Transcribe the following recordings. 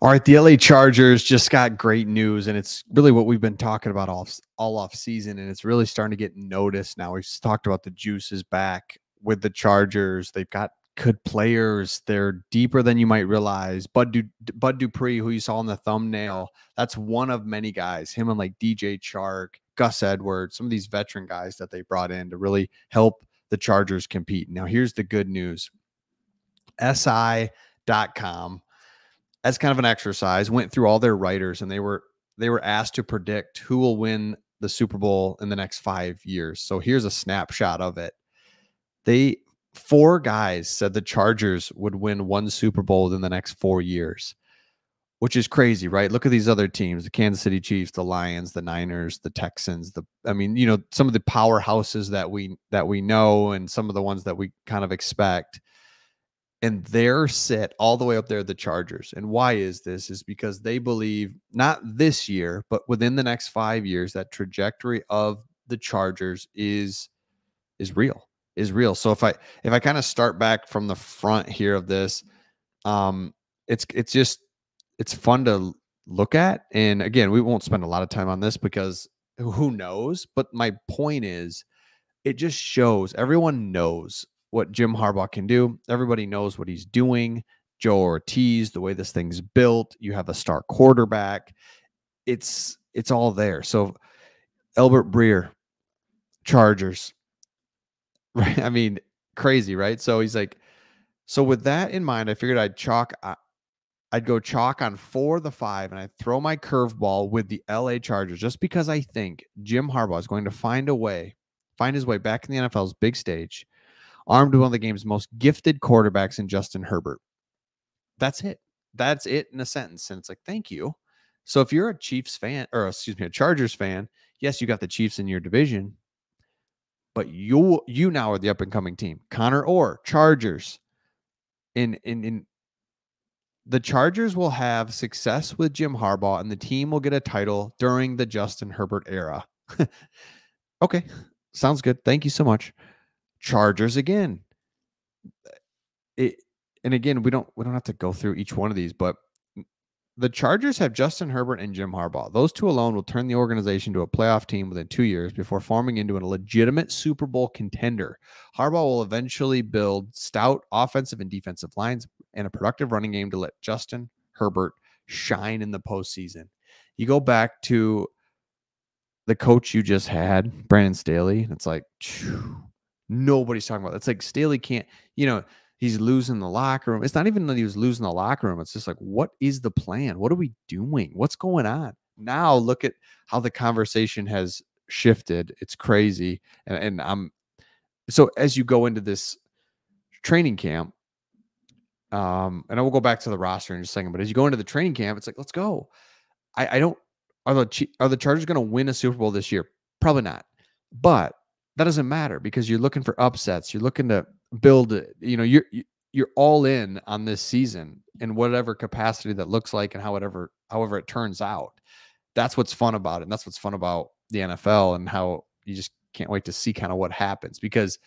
All right, the LA Chargers just got great news, and it's really what we've been talking about all off season, and it's really starting to get noticed now. We've talked about the juices back with the Chargers. They've got good players. They're deeper than you might realize. Bud Dupree, who you saw in the thumbnail, that's one of many guys. Him and like DJ Chark, Gus Edwards, some of these veteran guys that they brought in to really help the Chargers compete. Now, here's the good news. SI.com, as kind of an exercise, went through all their writers, and they were asked to predict who will win the Super Bowl in the next 5 years. So here's a snapshot of it. 4 guys said the Chargers would win 1 Super Bowl within the next 4 years, which is crazy, right? Look at these other teams: the Kansas City Chiefs, the Lions, the Niners, the Texans. Some of the powerhouses that we know, and some of the ones that we kind of expect. And they're sit all the way up there, the Chargers. And why is this? Is because they believe not this year, but within the next 5 years, that trajectory of the Chargers is real. So if I kind of start back from the front here of this, it's fun to look at. And again, we won't spend a lot of time on this because who knows? But my point is, it just shows everyone knows what Jim Harbaugh can do. Everybody knows what he's doing. Joe Ortiz, the way this thing's built, you have a star quarterback. It's all there. So Albert Breer, Chargers, right? I mean, crazy, right? So he's like, so with that in mind, I figured I'd go chalk on 4 of the 5, and I'd throw my curveball with the LA Chargers, just because I think Jim Harbaugh is going to find his way back in the NFL's big stage, armed with one of the game's most gifted quarterbacks in Justin Herbert. That's it. That's it in a sentence. And it's like, thank you. So if you're a Chiefs fan, or excuse me, a Chargers fan, yes, you got the Chiefs in your division, but you now are the up and coming team. Connor Orr, Chargers. In the Chargers will have success with Jim Harbaugh, and the team will get a title during the Justin Herbert era. Okay, sounds good. Thank you so much. Chargers again. And again, we don't have to go through each one of these, but the Chargers have Justin Herbert and Jim Harbaugh. Those two alone will turn the organization to a playoff team within 2 years before forming into a legitimate Super Bowl contender. Harbaugh will eventually build stout offensive and defensive lines and a productive running game to let Justin Herbert shine in the postseason. You go back to the coach you just had, Brandon Staley, and it's like, nobody's talking about it. It's like Staley can't, he's losing the locker room. It's not even that he was losing the locker room. It's just like, what is the plan? What are we doing? What's going on? Now look at how the conversation has shifted. It's crazy. And so as you go into this training camp, and I will go back to the roster in just a second, but as you go into the training camp, it's like, let's go. Are the Chargers going to win a Super Bowl this year? Probably not. But that doesn't matter because you're looking for upsets. You're looking to build it. You're all in on this season in whatever capacity that looks like, and however it turns out. That's what's fun about it. And that's what's fun about the NFL, and how you just can't wait to see kind of what happens, because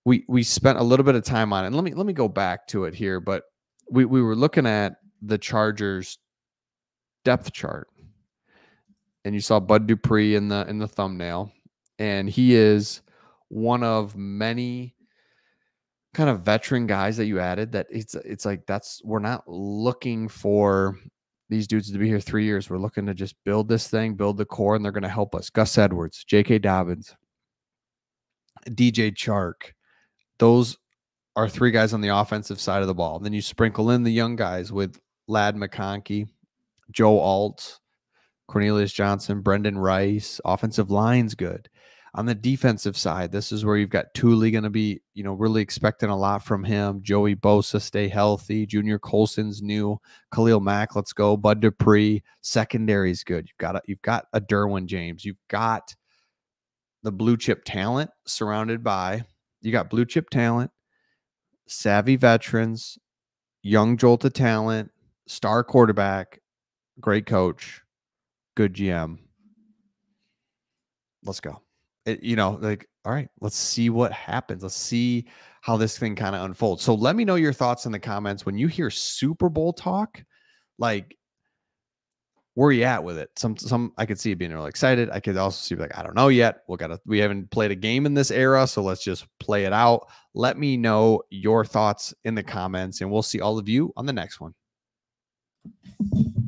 we spent a little bit of time on it. And let me go back to it here, but we were looking at the Chargers depth chart, and you saw Bud Dupree in the thumbnail, and he is one of many kind of veteran guys that you added. That it's like, we're not looking for these dudes to be here 3 years. We're looking to just build this thing, build the core, and they're going to help us. Gus Edwards, J.K. Dobbins, DJ Chark. Those are 3 guys on the offensive side of the ball. And then you sprinkle in the young guys with Ladd McConkey, Joe Alt, Cornelius Johnson, Brendan Rice. Offensive line's good. On the defensive side, this is where you've got Thule going to be, really expecting a lot from him. Joey Bosa, stay healthy. Junior Colson's new. Khalil Mack, let's go. Bud Dupree. Secondary's good. You've got a Derwin James. You've got the blue chip talent surrounded by. You got blue chip talent, savvy veterans, young jolt of talent, star quarterback, great coach, good GM. Let's go. All right, let's see what happens. Let's see how this thing kind of unfolds. So let me know your thoughts in the comments. When you hear Super Bowl talk, Like, where are you at with it? Some I could see being really excited. I could also see like, I don't know yet. We haven't played a game in this era, so let's just play it out. Let me know your thoughts in the comments, and we'll see all of you on the next one.